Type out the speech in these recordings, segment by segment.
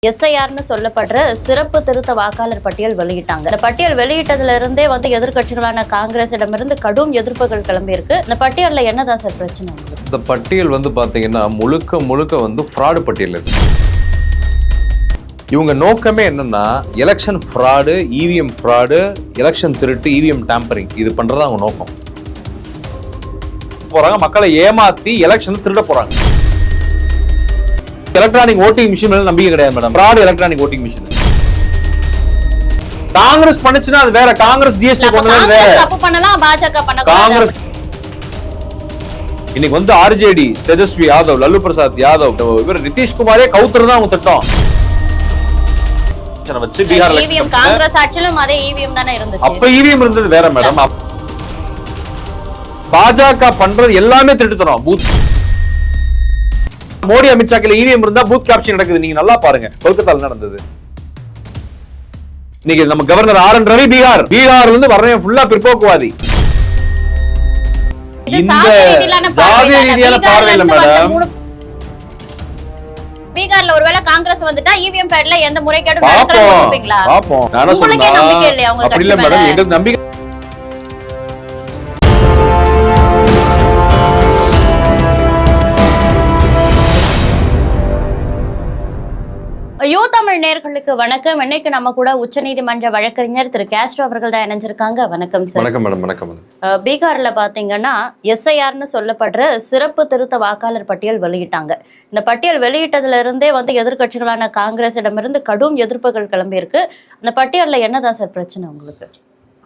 எஸ்ஐஆர்னு சொல்லப்படுற சிறப்பு திருத்த வாக்காளர் பட்டியல் வெளியிட்டாங்க. இந்த பட்டியல் வெளியிட்டதுல இருந்தே எதிர்க்கட்சிகளான காங்கிரஸிடமிருந்து கடும் எதிர்ப்புகள் கிளம்பி இருக்கு. இந்த பட்டியல்ல என்னதான் சார் பிரச்சனை? இந்த பட்டியல் பாத்தீங்கன்னா முழுக்க ஃப்ராடு பட்டியல் இருக்கு. இவங்க நோக்கமே என்னன்னா election fraud, EVM fraud, election திருட்டு, இவிஎம் டேம்பரிங் இது பண்றது அவங்க நோக்கம். போறாங்க மக்களை ஏமாத்தி எலெக்ஷன் திருட போறாங்க. எலக்ட்ரானிக் ஓட்டிங் மிஷின் மேல நம்பிக்கை கிடையாது madam. Fraud electronic voting machine Congress பண்ணுச்சுன்னா அது வேற. காங்கிரஸ் ஜிஎஸ்டி கொண்டு வந்து வேற. தப்பு பண்ணலாம், பாஜக பண்ணலாம். காங்கிரஸ் இன்னைக்கு ஆர்ஜேடி, தேஜஸ்வி யாதவ், லல்லு பிரசாத் யாதவ், இவர் நிதிஷ்குமாரே கவுத்துறதா அவங்க திட்டம் வச்சு பீகார் இவிஎம் காங்கிரஸ் ஆட்சியிலும் அதே இவிஎம் தானே இருந்துச்சு. அப்ப இவிஎம் இருந்தது வேற மேடம். பாஜக பண்றது எல்லாமே திருட்டுத்தனம். பூத் மோடி அமித்ஷாக்கில் இவிஎம் இருந்தா பூத் கேப்சர் நடக்குது. நீங்க நல்லா பாருங்க, கொல்கத்தால நடந்தது. இன்னைக்கு நம்ம கவர்னர் ஆர்.என். ரவி பீகார்ல இருந்து வர்றவன் ஃபுல்லா பிற்போக்குவாதி. இந்த ஜாதி ரீதியான பார்வை இல்ல மேடம். பீகார்ல ஒருவேளை காங்கிரஸ் வந்துட்டா இவிஎம் பேட்ல எந்த முறைகேடும் நடக்காது சொல்றீங்களா? பாப்போம். நான் சொல்றேன் நம்பிக்கை இல்லையா உங்களுக்கு? அப்படி இல்ல மேடம், எங்களுக்கு நம்பிக்கை. யூ தமிழ் நேயர்களுக்கு வணக்கம். இன்னைக்கு நம்ம கூட உச்சநீதிமன்ற வழக்கறிஞர் திரு கேஸ்ட்ரோ அவர்கள் தான் இணைஞ்சிருக்காங்க. வணக்கம் சார். வணக்கம் மேடம். வணக்கம். பீகார்ல பாத்தீங்கன்னா எஸ்ஐஆர்னு சொல்லப்படுற சிறப்பு திருத்த வாக்காளர் பட்டியல் வெளியிட்டாங்க. இந்த பட்டியல் வெளியிட்டதுல இருந்தே எதிர்க்கட்சிகளான காங்கிரஸிடமிருந்து கடும் எதிர்ப்புகள் கிளம்பி இருக்கு. அந்த பட்டியல்ல என்னதான் சார் பிரச்சனை உங்களுக்கு?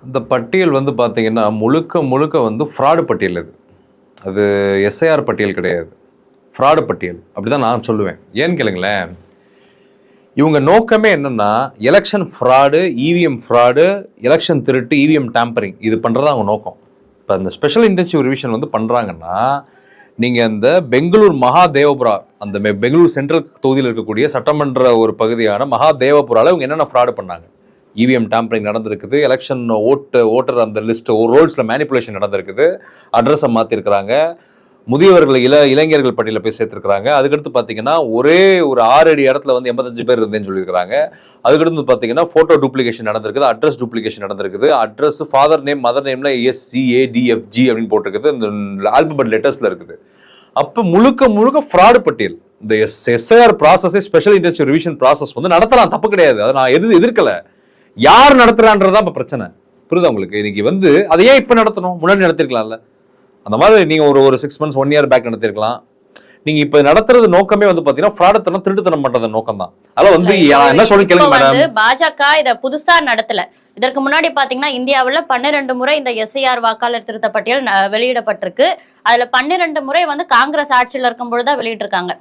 இந்த பட்டியல் பாத்தீங்கன்னா முழுக்க ஃப்ராடு பட்டியல். அது எஸ்ஐஆர் பட்டியல் கிடையாது, ஃப்ராடு பட்டியல். அப்படிதான் நான் சொல்லுவேன். ஏன்னு கேளுங்களேன், இவங்க நோக்கமே என்னன்னா election fraud, EVM fraud, election திருட்டு, இவிஎம் டேம்பரிங் இது பண்றது அவங்க நோக்கம். இப்போ இந்த ஸ்பெஷல் இன்டென்சிவ் ரிவிஷன் பண்றாங்கன்னா, நீங்க இந்த பெங்களூர் மகாதேவபுரா, அந்த பெங்களூர் சென்ட்ரல் தொகுதியில் இருக்கக்கூடிய சட்டமன்ற ஒரு பகுதியான மகாதேவபுரால இவங்க என்னென்ன ஃப்ராடு பண்ணாங்க. இவிஎம் டேம்பரிங் நடந்திருக்குது, எலெக்ஷன் ஓட்டர் அந்த லிஸ்ட் ரோல்ஸ்ல மேனிப்புலேஷன் நடந்திருக்குது, அட்ரஸை மாத்திருக்கிறாங்க, முதியவர்கள் இளைஞர்கள் பட்டியலில் போய் சேர்த்திருக்கிறாங்க. அதுக்கடுத்து பார்த்தீங்கன்னா ஒரே ஒரு 6 அடி இடத்துல 85 பேர் இருந்தேன்னு சொல்லியிருக்காங்க. அதுக்கடுத்து பார்த்தீங்கன்னா ஃபோட்டோ டூப்ளிகேஷன் நடந்திருக்குது, அட்ரஸ் டூப்ளிகேஷன் நடந்திருக்குது, அட்ரஸ் ஃபாதர் நேம் மதர் நேம்ல SCADFG அப்படின்னு போட்டிருக்குது, இந்த ஆல்பபெட் லெட்டர்ஸ்ல இருக்குது. அப்போ முழுக்க ஃப்ராடு பட்டியல். இந்த எஸ்ஐஆர் ப்ராசஸே ஸ்பெஷல் இன்டென்சிவ் ரிவிஷன் ப்ராசஸ் நடத்தலாம், தப்பு கிடையாது. அதை நான் எதிர்க்கல. யார் நடத்துறான்றதான் இப்போ பிரச்சனை. புரியுதா உங்களுக்கு? இன்னைக்கு அதை ஏன் இப்போ நடத்தணும்? முன்னாடி நடத்திருக்கலாம்ல. அந்த மாதிரி நீங்க ஒரு 6 months 1 year பேக் நடத்திருக்கலாம். நீங்க இப்ப நடத்துறது நோக்கமே பாத்தீங்கன்னா ஃப்ராடத்தனம், திருட்டுத்தனம் பண்றது நோக்கம் தான். அதெல்லாம் என்ன சொல்லி கேளுங்க மேடம். பாஜக இத புதுசா நடத்தல. இதற்கு முன்னாடி பாத்தீங்கன்னா இந்தியாவுல 12 முறை இந்த எஸ்ஐஆர் வாக்காளர் திருத்த பட்டியல் வெளியிடப்பட்டிருக்கு. அதுல 12 முறை காங்கிரஸ் ஆட்சியில் இருக்கும் பொழுதுதான் வெளியிட்டிருக்காங்க.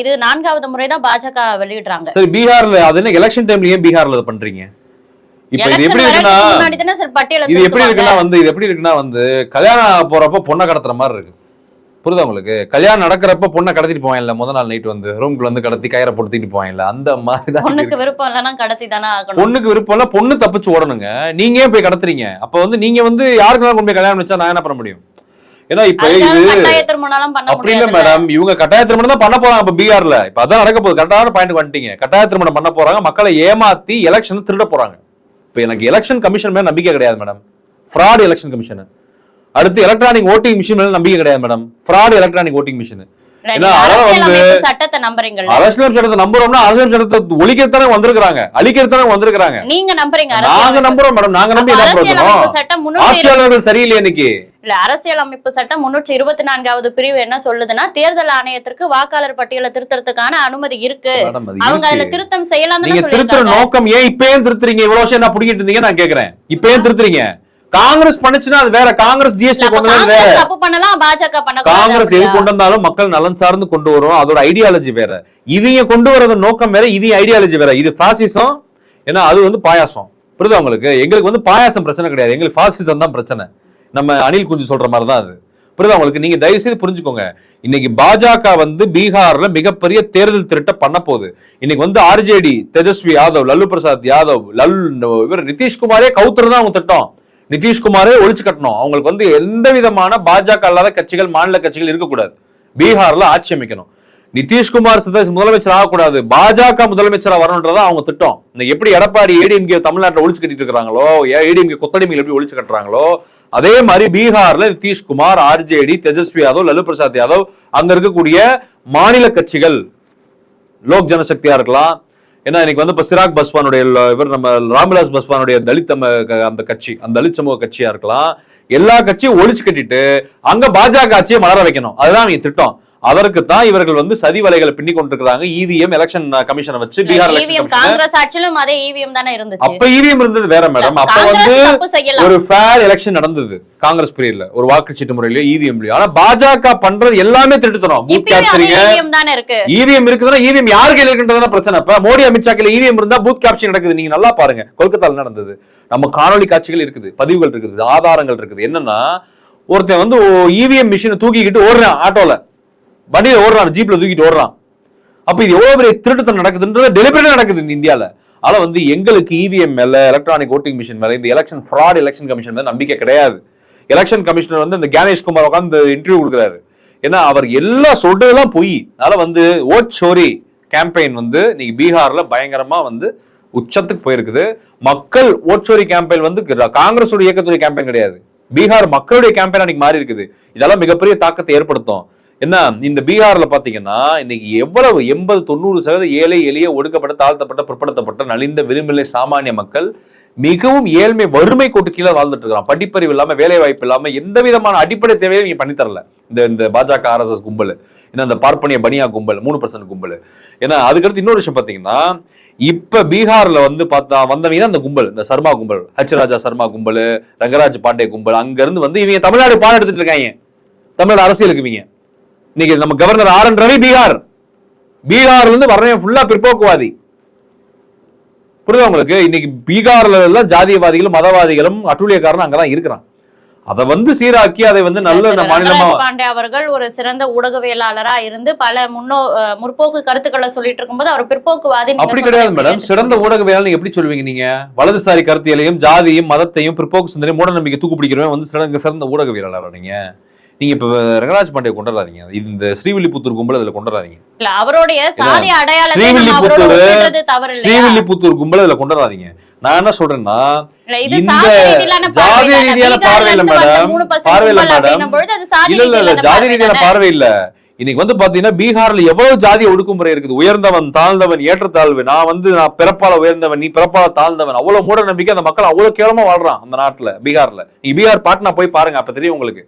இது 4வது முறை தான் பாஜக வெளியிடுறாங்க. சரி, பீகார்ல அது என்ன எலெக்ஷன் டைம்ல ஏன் பீகார்ல பண்றீங்க? இப்ப இது எப்படி இருக்குன்னா, இது எப்படி இருக்குன்னா கல்யாணம் போறப்ப பொண்ணை கடத்துற மாதிரி இருக்கு. புரியுதா உங்களுக்கு? கல்யாணம் நடக்கிறப்ப பொண்ணை கடத்திட்டு போவாங்கல்ல, முதல் நாள் நைட் ரூம்குள்ள கடத்தி கயிறை பொடுத்திட்டு போவாங்கல்ல, அந்த மாதிரிதான். பொண்ணுக்கு விருப்பம் இல்லைன்னா கடத்தி தானே ஆகணும். பொண்ணுக்கு விருப்பம் இல்ல, பொண்ணு தப்பிச்சு ஓடணுங்க. நீங்க ஏன் போய் கடத்துறீங்க? அப்ப நீங்க யாருக்குனாலும் கொண்டு போய் கல்யாணம் வச்சா நான் என்ன பண்ண முடியும்? ஏன்னா இப்ப அப்படி இல்ல மேடம், இவங்க கட்டாய திருமணம் தான் பண்ண போறாங்க. இப்ப பீகார்ல இப்ப அதான் நடக்க போகுது. கரெக்டான பாயிண்ட் வந்துட்டீங்க. கட்டாய திருமணம் பண்ண போறாங்க, மக்களை ஏமாத்தி எலெக்ஷன் திருட போறாங்க. இப்ப எனக்கு எலெக்ஷன் கமிஷன் மேல நம்பிக்கை கிடையாது மேடம். Fraud election commission. அடுத்து எலக்ட்ரானிக் ஓட்டிங் மிஷின் மேல நம்பிக்கை கிடையாது madam. Fraud electronic voting machine. அரசியல் சட்டத்தை நம்புறோம்னா அரசியல் சட்டத்தை ஒழிக்கிறதானே வந்திருக்காங்க, அழிக்கிறதானே வந்திருக்காங்க. நீங்க நம்புறீங்க? நாங்க நம்புறோம் மேடம். நாங்க நம்பி என்ன பண்றோம்? ஆட்சியாளர்கள் சரியில்லை. இன்னைக்கு இல்ல, அரசியலமைப்பு சட்டம் 324வது பிரிவு என்ன சொல்லுதுன்னா, தேர்தல் ஆணையத்திற்கு வாக்காளர் பட்டியலை திருத்தறதுக்கான அனுமதி இருக்கு. அவங்க அதுல திருத்தம் செய்யலாம். நீங்க திருத்துற நோக்கம் ஏன் இப்பயும் திருத்துறீங்க? இவ்வளவு வருஷம் என்ன புடிக்கிட்டு இருந்தீங்க நான் கேக்குறேன். இப்பயும் திருத்துறீங்க. காங்கிரஸ் பண்ணுச்சுன்னா அது வேற. காங்கிரஸ் ஜிஎஸ்டி கொண்டு வந்து வேற. தப்பு பண்ணலாம், பாஜக பண்ண. காங்கிரஸ் எது கொண்டு வந்தாலும் மக்கள் நலன் சார்ந்து கொண்டு வரும். அதோட ஐடியாலஜி வேற. இவங்க கொண்டு வரது நோக்கம் வேற, இவங்க ஐடியாலஜி வேற. இது பாசிசம், ஏன்னா அது பாயாசம். புரியுதா உங்களுக்கு? எங்களுக்கு பாயாசம் பிரச்சனை கிடையாது, எங்களுக்கு பாசிசம் தான் பிரச்சனை. நம்ம அனில் குஞ்சு சொல்ற மாதிரி தான் அது. புரியுதா உங்களுக்கு? நீங்க தயவு செய்து புரிஞ்சுக்கோங்க. இன்னைக்கு பாஜக பீகார்ல மிகப்பெரிய தேர்தல் திருட்ட பண்ண போகுது. இன்னைக்கு ஆர்ஜேடி, தேஜஸ்வி யாதவ், லல்லு பிரசாத் யாதவ், இவர் நிதிஷ்குமாரே கவுத்துறதான் அவங்க திட்டம். நிதிஷ்குமாரே ஒழிச்சு கட்டணும். அவங்களுக்கு எந்த விதமான பாஜக அல்லாத கட்சிகள், மாநில கட்சிகள் இருக்கக்கூடாது. பீகார்ல ஆட்சி அமைக்கணும். நிதிஷ்குமார் முதலமைச்சர் ஆகக்கூடாது, பாஜக முதலமைச்சரா வரணுன்றதா அவங்க திட்டம். இந்த எப்படி எடப்பாடி ஏடிஎம்கே தமிழ்நாட்டில் ஒழிச்சு கட்டிட்டு இருக்காங்களோ, ஏடிஎம்கே கொத்தடிமைகள் எப்படி ஒழிச்சு கட்டுறாங்களோ, அதே மாதிரி பீகார்ல நிதிஷ்குமார், ஆர்ஜேடி, தேஜஸ்வி யாதவ், லல்லு பிரசாத் யாதவ், அங்க இருக்கக்கூடிய மாநில கட்சிகள், லோக் ஜனசக்தியா இருக்கலாம், ஏன்னா இன்னைக்கு வந்து இப்ப சிராக் பஸ்வானுடைய இவர் நம்ம ராம்விலாஸ் பஸ்வானுடைய தலித் அந்த கட்சி, அந்த தலித் சமூக கட்சியா இருக்கலாம், எல்லா கட்சியும் ஒழிச்சு கட்டிட்டு அங்க பாஜக ஆட்சியை மலர வைக்கணும். அதுதான் நீங்க திட்டம். அதற்கு தான் இவர்கள் வந்து சதி வலைகளை பின்னி கொண்டிருக்கிறாங்க. இவிஎம் எலெக்ஷன் கமிஷனை வச்சு பீகார் காங்கிரஸ் ஆட்சியிலும் அதே இவிஎம் தானே இருந்துச்சு. அப்ப இவிஎம் இருந்தது வேற மேடம். அப்ப வந்து ஒரு ஃபேர் எலெக்ஷன் நடந்தது காங்கிரஸ் பீரியட்ல, ஒரு வாக்குச்சீட்டு முறையில இவிஎம்லயும். ஆனா பாஜக பண்றது எல்லாமே திருட்டுத்தனம். பூத் கேப்சரிங் இவிஎம் இருக்குதுன்னா இவிஎம் யாரு கையில இருக்குன்றதுதான் பிரச்சனை. இப்ப மோடி அமித்ஷா கையில இவிஎம் இருந்தா பூத் கேப்சரிங் நடக்குது. நீங்க நல்லா பாருங்க, கொல்கத்தால நடந்தது. நம்ம காணொலி காட்சிகள் இருக்குது, பதிவுகள் இருக்குது, ஆதாரங்கள் இருக்குது. என்னன்னா ஒருத்தன் வந்து இவிஎம் மிஷினை தூக்கிக்கிட்டு ஓடுறான், ஆட்டோல வண்டியில ஓடுறான், ஜீப்ல தூக்கிட்டு ஓடுறான். அப்ப இது எவ்வளவு பெரிய திருட்டுத்தனம் நடக்குதுன்றது டெலிபரேட்டா நடக்குது இந்த இந்தியால. ஆனா வந்து எங்களுக்கு இவிஎம் மேல, எலக்ட்ரானிக் ஓட்டிங் மிஷின் மேல, இந்த எலெக்ஷன் ஃப்ராட் எலெக்ஷன் கமிஷன் மேல நம்பிக்கை கிடையாது. எலெக்ஷன் கமிஷனர் வந்து இந்த கணேஷ்குமார் உட்கார்ந்து இன்டர்வியூ கொடுக்குறாரு. ஏன்னா அவர் எல்லாம் சொல்றதெல்லாம் பொய். அதனால வந்து ஓட் சோரி கேம்பெயின் வந்து இன்னைக்கு பீகார்ல பயங்கரமா வந்து உச்சத்துக்கு போயிருக்குது. மக்கள் ஓட் சோரி கேம்பெயின் வந்து காங்கிரஸ் இயக்கத்துடைய கேம்பெயின் கிடையாது, பீகார் மக்களுடைய கேம்பெயின் அன்னைக்கு மாறி இருக்குது. இதெல்லாம் மிகப்பெரிய தாக்கத்தை ஏற்படுத்தும். என்ன இந்த பீகார்ல பாத்தீங்கன்னா இன்னைக்கு எவ்வளவு 80-90% ஏழை எளிய ஒடுக்கப்பட்ட, தாழ்த்தப்பட்ட, பிற்படுத்தப்பட்ட, நலிந்த, விரும்பிலை சாமானிய மக்கள் மிகவும் ஏழ்மை, வறுமை கோட்டு கீழே வாழ்ந்துட்டு இருக்கிறான். படிப்பறிவு இல்லாம, வேலை வாய்ப்பு இல்லாம, எந்த விதமான அடிப்படை தேவையும் நீங்க பண்ணி தரல இந்த பாஜக RSS கும்பல், ஏன்னா இந்த பார்ப்பனிய பனியா கும்பல், 3% கும்பல். ஏன்னா அதுக்கடுத்து இன்னொரு விஷயம் பாத்தீங்கன்னா, இப்ப பீகார்ல வந்து பார்த்தா வந்தவங்க அந்த கும்பல், இந்த சர்மா கும்பல், ராஜா சர்மா கும்பல், ரங்கராஜ் பாண்டே கும்பல், அங்க இருந்து வந்து இவங்க தமிழ்நாடு பாடம் எடுத்துட்டு இருக்காங்க. தமிழ்நாடு அரசியலுக்கு இவங்க இன்னைக்கு நம்ம கவர்னர் RN ரவி பீகார்ல இருந்து வர்றவன் ஃபுல்லா பிற்போக்குவாதி. புரியுதா உங்களுக்கு? இன்னைக்கு பீகார்ல எல்லாம் ஜாதியவாதிகளும் மதவாதிகளும் அட்டூழியக்காரனும் அங்கதான் இருக்கிறான். அதை வந்து சீராக்கி அதை வந்து நல்ல மாநிலமா. பாண்டே அவர்கள் ஒரு சிறந்த ஊடகவியலாளரா இருந்து பல முற்போக்கு கருத்துக்களை சொல்லிட்டு இருக்கும்போது அவர் பிற்போக்குவாதி அப்படி கிடையாது மேடம். சிறந்த ஊடகவியலாளர் எப்படி சொல்லுவீங்க நீங்க? வலதுசாரி கருத்தியலையும், ஜாதியும், மதத்தையும், பிற்போக்கு சிந்தனையும், மூட நம்பிக்கை தூக்கு பிடிக்கிறவன் வந்து சிறந்த ஊடகவியலாளர் நீங்க இப்ப ரங்கராஜ் பாண்டே கொண்டாடுறீங்க, இந்த ஸ்ரீவில்லிபுத்தூர் கும்பல் இதுல கொண்டாடுறீங்க. அவருடைய சாதி அடையாளத்தை ஸ்ரீவில்லிபுத்தூர் கும்பல் இதுல கொண்டாடுறீங்க. நான் என்ன சொல்றேன்னா, இந்த ஜாதி ரீதியான பார்வை இல்ல மேடம், இல்ல ஜாதி ரீதியான பார்வை இல்ல. இன்னைக்கு வந்து பாத்தீங்கன்னா பீகார்ல எவ்வளவு ஜாதி ஒடுக்குமுறை இருக்குது. உயர்ந்தவன், தாழ்ந்தவன், ஏற்றத்தாழ்வு, நான் பிறப்பால உயர்ந்தவன், நீ பிறப்பால தாழ்ந்தவன், அவ்வளவு மூட நம்பிக்கை. அந்த மக்கள் அவ்வளவு கேவலமா வாழ்றான் அந்த நாட்டுல, பீகார்ல. நீ பீகார் பாட்னா போய் பாருங்க, அப்ப தெரியும் உங்களுக்கு.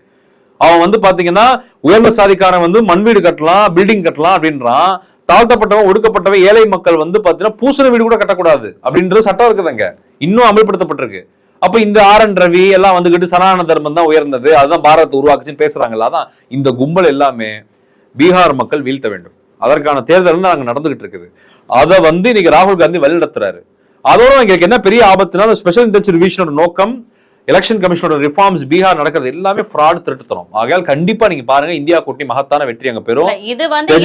அவன் வந்து பாத்தீங்கன்னா உயர்ந்த சாதிக்காரன் வந்து மண் வீடு கட்டலாம், பில்டிங் கட்டலாம் அப்படின்றான். தாழ்த்தப்பட்டவன், ஒடுக்கப்பட்டவன், ஏழை மக்கள் வந்து பாத்தீங்கன்னா பூசண வீடு கூட கட்டக்கூடாது அப்படின்றது சட்டம் இருக்குதுங்க, இன்னும் அமல்படுத்தப்பட்டிருக்கு. அப்ப இந்த RN ரவி எல்லாம் வந்துகிட்டு சனாதன தர்மம் தான் உயர்ந்தது, அதுதான் பாரதத்தை உருவாக்குச்சுன்னு பேசுறாங்கல்ல. அதான் இந்த கும்பல் எல்லாமே பீகார் மக்கள் வீழ்த்த வேண்டும். அதற்கான தேர்தல் தான் அங்க நடந்துகிட்டு இருக்குது. அதை வந்து இன்னைக்கு ராகுல் காந்தி வழிநடத்துறாரு. அதோட எங்களுக்கு என்ன பெரிய ஆபத்துனா, ஸ்பெஷல் இன்டென்சிவ் ரிவிஷனோட நோக்கம், எலெக்ஷன் கமிஷனோட ரிஃபார்ம்ஸ் பீகார் நடக்கிறது எல்லாமே ஃப்ராட், திருட்டுத்தனம். ஆகையால் கண்டிப்பா நீங்க பாருங்க, இந்தியா கூட்டணி மகத்தான வெற்றி அங்க பெறும். இது வந்து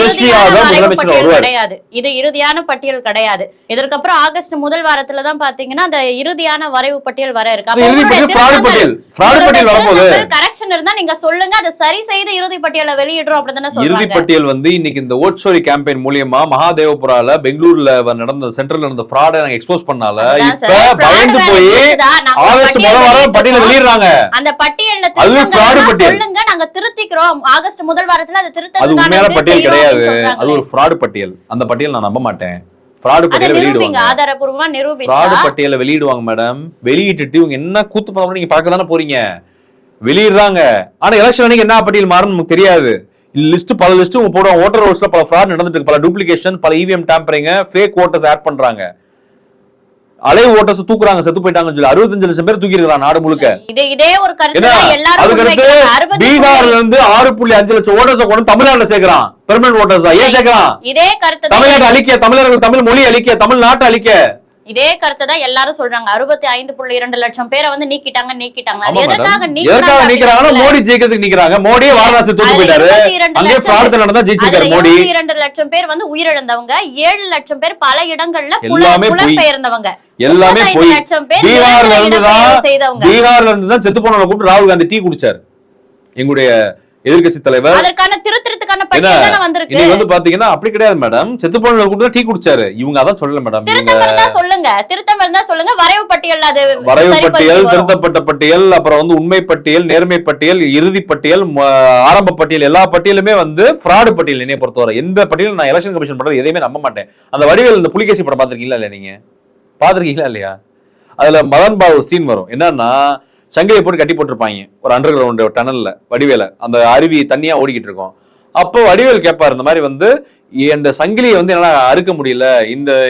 இது இறுதியான பட்டியல் கிடையாது. இதற்கப்புறம் ஆகஸ்ட் முதல் வாரத்துல தான் பாத்தீங்கன்னா அந்த இறுதியான வரைவு பட்டியல் வர இருக்கு. கரெக்ஷன் இருந்தா நீங்க சொல்லுங்க, அதை சரி செய்து இறுதி பட்டியலை வெளியிடுறோம் அப்படிதானே சொல்றாங்க. இறுதி பட்டியல் வந்து இன்னைக்கு இந்த ஓட் சோரி கேம்பெயின் மூலமா மகாதேவபுரால, பெங்களூர்ல நடந்த சென்ட்ரல் நடந்த ஃப்ராட நாங்க எக்ஸ்போஸ் பண்ணால இப்ப பயந்து போய் ஆகஸ்ட் முதல் வாரம் பட்டியல வெளியிடுறாங்க. அந்த பட்டியல்ல சொல்லுங்க, நாங்க திருத்திக்கிறோம் ஆகஸ்ட் முதல் வாரத்துல அது திருத்த. அது உண்மையான பட்டியல் கிடையாது, அது ஒரு ஃப்ராட் பட்டியல். அந்த பட்டியல் நான் நம்ப மாட்டேன். ஃப்ராட் பட்டியல வெளியிடுவாங்க, ஆதாரபூர்வமா நிரூபிச்சா ஃப்ராட் பட்டியல வெளியிடுவாங்க மேடம். வெளியிட்டுட்டு இவங்க என்ன கூத்து பண்ணாம நீங்க பார்க்க தானே போறீங்க. வெளியிடுறாங்க, ஆனா எலெக்ஷன் அன்னைக்கு என்ன பட்டியல் மாறும் நமக்கு தெரியாது. லிஸ்ட் பல லிஸ்ட் போடுவாங்க. ஓட்டர் ரோல்ஸ்ல பல ஃப்ராட் நடந்துட்டு இருக்கு, பல டூப்ளிகேஷன், பல இவிஎம் டாம்பரிங், ஃபேக் ஓட்டர்ஸ் ஆட் பண்றாங்க. அலைவ் ஓட்டர்ஸ் தூக்குறாங்க, செத்து போயிட்டாங்கன்னு சொல்லி 65 லட்சம் பேர் தூக்கி இருக்காங்க நாடு முழுக்க. இதே ஒரு கருத்து எல்லாரும். அதுக்கு பீகார்ல இருந்து 6.5 லட்சம் ஓட்டர்ஸ் கொண்டு தமிழ்நாட்டுல சேர்க்கிறான். பெர்மனன்ட் ஓட்டர்ஸ் ஏன் சேர்க்கிறான்? இதே கருத்து தமிழ்நாட்டை அழிக்க, தமிழர்கள் தமிழ் மொழி அழிக்க, தமிழ்நாட்டை அழிக்க. இதே கருத்தை தான் எல்லாரும் சொல்றாங்க. 65.2 லட்சம் பேரை வந்து நீக்கிட்டாங்க. எதற்காக நீக்கிறாங்கன்னா மோடி ஜெயிக்கிறதுக்கு நீக்கிறாங்க. மோடியே வாரணாசி தூக்கி போயிட்டாரு, அங்கே ஃப்ராட் நடந்தா ஜெயிச்சிருக்காரு மோடி. 22 லட்சம் பேர் வந்து உயிரிழந்தவங்க, 7 லட்சம் பேர் பல இடங்கள்ல புலம்பெயர்ந்தவங்க, எல்லாமே போய். பீகார்ல இருந்து தான் செத்து போனவங்களை கூப்பிட்டு ராகுல் காந்தி டீ குடிச்சாரு. எங்களுடைய எதிர்க்கட்சி தலைவர். அதற்கான திருத்தறதுக்கான பட்டியல் தான வந்திருக்கு. இன்னைக்கு வந்து பாத்தீங்கன்னா அப்படி கிடையாது மேடம். செத்து போனவங்க கூட டீ குடிச்சாரு. இவங்க அதான் சொல்லல மேடம். திருத்தம் இருந்தா சொல்லுங்க, திருத்தம் இருந்தா சொல்லுங்க. வரைவு பட்டியல், அது வரைவு பட்டியல், திருத்தப்பட்ட பட்டியல், அப்புறம் வந்து உண்மை பட்டியல், நேர்மை பட்டியல், இறுதி பட்டியல், ஆரம்ப பட்டியல், எல்லா பட்டியலுமே வந்து ஃப்ராடு பட்டியல். என்னைய பொறுத்தவரை எந்த பட்டியல் நான் எலெக்ஷன் கமிஷன் பண்றது எதையுமே நம்ப மாட்டேன். அந்த வடிவேல் இந்த புலிகேசி படம் பாத்திருக்கீங்களா இல்லையா? நீங்க பாத்திருக்கீங்களா இல்லையா? அதுல மதன் பாபு சீன் வரும். என்னன்னா சங்கிலியை போட்டு கட்டி போட்டிருப்பாங்க ஒரு அண்டர் கிரவுண்ட் டனல்ல வடிவேல, அந்த அருவி தண்ணியா ஓடிக்கிட்டு இருக்கும். அப்போ வடிவேல் கேட்பாரு, இந்த மாதிரி வந்து இந்த சங்கிலியை வந்து என்னால அறுக்க முடியல,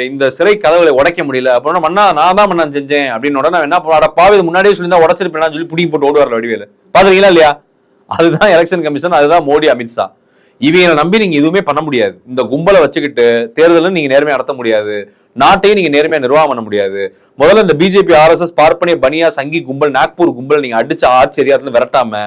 இந்த சிறை கதவுகளை உடைக்க முடியல. அப்படின்னா மண்ணா நான் தான் மண்ணா செஞ்சேன் அப்படின்னு உடனே என்ன பண்ண பாவி முன்னாடியே சொல்லி தான் உடச்சிருப்பேன் சொல்லி புடிங்கி போட்டு ஓடுவார் வடிவேல். பாத்துறீங்களா இல்லையா? அதுதான் எலெக்ஷன் கமிஷன், அதுதான் மோடி, அமித்ஷா. இவங்களை நம்பி நீங்க எதுவுமே பண்ண முடியாது. இந்த கும்பலை வச்சுக்கிட்டு தேர்தலும் நீங்க நேர்மையா நடத்த முடியாது, நாட்டையும் நீங்க நேர்மையா நிர்வாகம் பண்ண முடியாது. முதல்ல இந்த பிஜேபி, RSS, பார்ப்பனிய, பனியா, சங்கி கும்பல், நாக்பூர் கும்பல் நீங்க அடிச்ச ஆட்சி அதிகாரத்துல விரட்டாம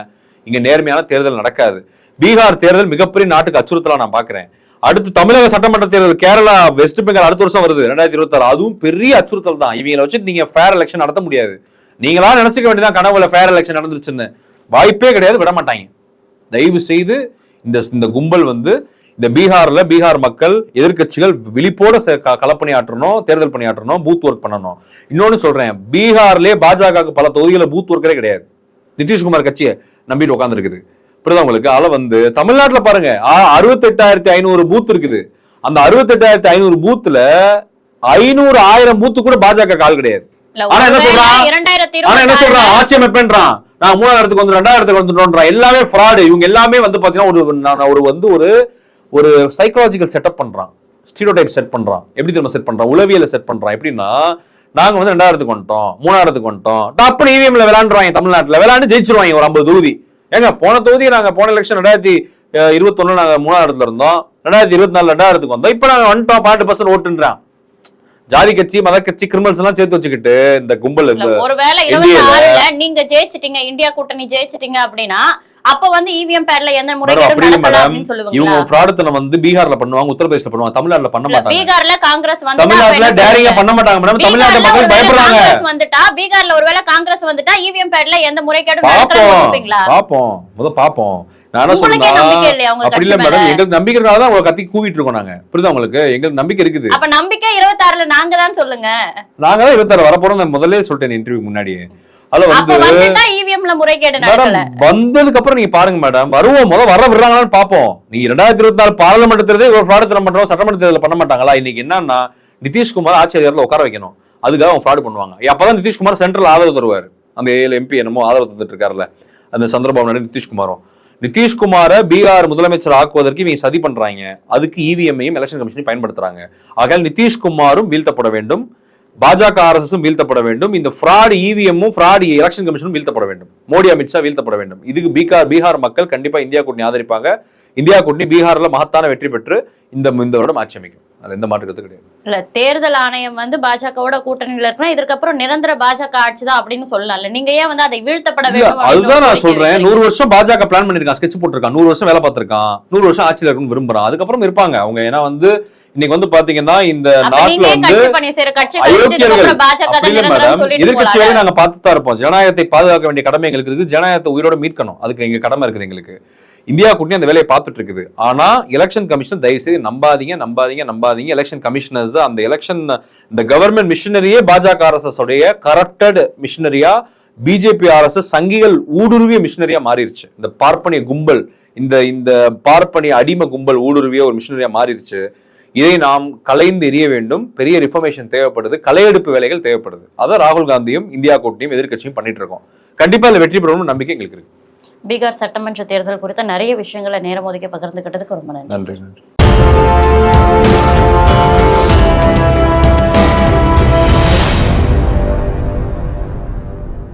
இங்க நேர்மையான தேர்தல் நடக்காது. பீகார் தேர்தல் மிகப்பெரிய நாட்டுக்கு அச்சுறுத்தலா நான் பாக்குறேன். அடுத்து தமிழக சட்டமன்ற தேர்தல், கேரளா, வெஸ்ட் பெங்கால் அடுத்த வருஷம் வருது 2026. அதுவும் பெரிய அச்சுறுத்தல் தான். இவங்களை வச்சுட்டு நீங்க ஃபேர் எலெக்ஷன் நடத்த முடியாது. நீங்களா நினைச்சுக்க வேண்டியதான் கனவுல ஃபேர் எலெக்ஷன் நடந்துருச்சுன்னு. வாய்ப்பே கிடையாது, விட மாட்டாங்க. தயவு செய்து இந்த கும்பல் வந்து இந்த பீகார் மக்கள், எதிர்கட்சிகள் விழிப்போட களப்பணியாற்றணும், தேர்தல் பணியாற்றணும், பூத் ஒர்க் பண்ணணும். இன்னொன்னு சொல்றேன், பீகார்லயே பாஜகவுக்கு பல தொகுதிகளில் பூத் ஒர்க்கரே கிடையாது. நிதிஷ்குமார் கட்சியை நம்பிட்டு உட்கார்ந்து இருக்குது. புரியுதா உங்களுக்கு? அதை வந்து தமிழ்நாட்டுல பாருங்க 68,500 பூத் இருக்குது. அந்த 68,500 பூத்துல 500,000 பூத்து கூட பாஜக கால் கிடையாது. ஆனா என்ன சொல்றான்? ஆட்சி அமைப்பேன்றான், நான் 3ஆவது இடத்துக்கு வந்து 2ஆவது இடத்துக்கு வந்துட்டோம்ன்றான். எல்லாமே ஃப்ராடு. இவங்க எல்லாமே வந்து பாத்தீங்கன்னா ஒரு சைக்காலஜிக்கல் செட்டப் பண்றான், ஸ்டீரியோடைப் செட் பண்றான். எப்படி தெரியுமா செட் பண்றான்? உளவியல செட் பண்றான். எப்படின்னா, நாங்க வந்து 2ஆவது இடத்துக்கு வந்துட்டோம், 3ஆவது இடத்துக்கு வந்துட்டோம், அப்படி EVMல விளையாண்டுருவாங்க. தமிழ்நாட்டுல விளையாண்டு ஜெயிச்சிருவாங்க ஒரு 50 தொகுதி. ஏங்க போன தொகுதி நாங்க போன எலெக்ஷன் 2021 நாங்க 3ஆவது இடத்துல இருந்தோம், 2024 2ஆவது இடத்துக்கு வந்தோம், இப்ப நாங்க வந்துட்டோம் 12% ஓட்டுன்றான். ஜாதி கட்சி, மத கட்சி, கிரிமினல்ஸ் எல்லாம் சேர்த்து வச்சுக்கிட்டு இந்த கும்பல் ஒருவேளை 26ல நீங்க ஜெயிச்சிட்டீங்க, இந்தியா கூட்டணி ஜெயிச்சிட்டீங்க அப்படின்னா அப்ப வந்து EVM பேட்ல எந்த முறைகேடும் நடக்கல அப்படின்னு சொல்லுவாங்க. இவங்க ஃப்ராடுத்தனம் வந்து பீகார்ல பண்ணுவாங்க, உத்தரப்பிரதேசல பண்ணுவாங்க, தமிழ்நாட்டுல பண்ண மாட்டாங்க. பீகார்ல காங்கிரஸ் வந்து தமிழ்நாட்டுல டேரிங்கா பண்ண மாட்டாங்க மேடம். தமிழ்நாட்டுல மக்கள் பயப்படுறாங்க. காங்கிரஸ் வந்துட்டா, பீகார்ல ஒருவேளை காங்கிரஸ் வந்துட்டா EVM பேட்ல எந்த முறைகேடும் நடக்கலன்னு பாப்போம். நான் என்ன சொல்றேன், அப்படி இல்ல மேடம், எங்களுக்கு நம்பிக்கைனால தான் கத்தி கூவிட்டு இருக்கோம் நாங்க. புரியுதா உங்களுக்கு? எங்களுக்கு நம்பிக்கை இருக்குது. அப்ப நம்பிக்கை 26ல நாங்க தான் சொல்லுங்க. நாங்க தான் 26 வர போறோம். நான் முதல்ல சொல்லிட்டேன் இன்டர்வியூ முன்னாடியே. வந்ததுக்கு அப்புறம் நீங்க பாருங்க மேடம், வருவோம் வர விடுறாங்களான்னு பாப்போம். நீங்க 2024 பாராளுமன்ற தேர்தல் ஒரு ஃப்ராடு பண்றோம், சட்டமன்ற தேர்தல் பண்ண மாட்டாங்களா? இன்னைக்கு என்னன்னா, நிதிஷ்குமார் ஆட்சி அதிகாரத்துல உட்கார வைக்கணும், அதுக்காக அவங்க ஃப்ராடு பண்ணுவாங்க. அப்பதான் நிதிஷ்குமார் சென்ட்ரல் ஆதரவு தருவாரு. அந்த 7 MP என்னமோ ஆதரவு தந்துட்டு இருக்காருல்ல, அந்த சந்திரபாபு நாயுடு நிதிஷ்குமாரை பீகார் முதலமைச்சர் ஆக்குவதற்கு இவங்க சதி பண்றாங்க. அதுக்கு EVM-ஐயும் எலெக்ஷன் கமிஷனையும் பயன்படுத்துறாங்க. ஆக நிதிஷ்குமாரும் வீழ்த்தப்பட வேண்டும், பாஜக RSS வீழ்த்தப்பட வேண்டும், இந்த ஃப்ராட் EVM-ம் ஃப்ராட் எலெக்ஷன் கமிஷனும் வீழ்த்தப்பட வேண்டும், மோடி, அமித்ஷா வீழ்த்தப்பட வேண்டும். இதுக்கு பீகார் மக்கள் கண்டிப்பா இந்தியா கூட்டணி ஆதரிப்பாங்க. இந்தியா கூட்டணி பீகார்ல மகத்தான வெற்றி பெற்று இந்த வருடம் ஆட்சி அமைக்கும். அது எந்த மாற்று கருத்து கிடையாது. இல்ல, தேர்தல் ஆணையம் வந்து பாஜகவோட கூட்டணியில இருக்கணும், இதுக்கப்புறம் நிரந்தர பாஜக ஆட்சி தான் அப்படின்னு சொல்லலாம்ல. நீங்க ஏன் வந்து அதை வீழ்த்தப்பட வேண்டும்? அதுதான் நான் சொல்றேன். 100 வருஷம் பாஜக பிளான் பண்ணிருக்கான், ஸ்கெட்ச் போட்டிருக்கான், 100 வருஷம் வேலை பார்த்திருக்கான், 100 வருஷம் ஆட்சியில இருக்குன்னு விரும்புறான். அதுக்கப்புறம் இருப்பாங்க அவங்க. ஏன்னா வந்து இன்னைக்கு வந்து பாத்தீங்கன்னா இந்த நாட்டுல வந்து எதிர்கட்சி வேலை நாங்க பார்த்துதான் இருப்போம். ஜனநாயகத்தை பாதுகாக்க வேண்டிய கடமை எங்களுக்கு இருக்குது. ஜனநாயகத்தை உயிரோட மீட்கணும், அதுக்கு எங்க கடமை இருக்குது எங்களுக்கு. இந்தியா கூட்டணி அந்த வேலையை பார்த்துட்டு இருக்குது. ஆனா எலெக்ஷன் கமிஷன் தயவு செய்து நம்பாதீங்க. எலெக்ஷன் கமிஷனர்ஸ், அந்த எலெக்ஷன் இந்த கவர்மெண்ட் மிஷினரியே பாஜக RSS உடைய கரப்டட் மிஷினரியா, பிஜேபி RSS சங்கிகள் ஊடுருவிய மிஷினரியா மாறிடுச்சு. இந்த பார்ப்பனிய கும்பல், இந்த பார்ப்பனிய அடிமை கும்பல் ஊடுருவிய ஒரு மிஷினரியா மாறிடுச்சு. இதை நாம் கலைந்து எறிய வேண்டும். பெரிய ரிஃபர்மேஷன் தேவைப்படுது, களையெடுப்பு வேலைகள் தேவைப்படுது. அதை ராகுல் காந்தியும் இந்தியா கூட்டணியும் எதிர்க்கட்சியும் பண்ணிட்டு இருக்கோம். கண்டிப்பா இதுல வெற்றி பெறணும்னு நம்பிக்கை எங்களுக்கு இருக்கு. பீகார் சட்டமன்ற தேர்தல் குறித்த நிறைய விஷயங்களை நேரம் ஒதுக்கி பகிர்ந்துகிட்டதுக்கு ரொம்ப நன்றி.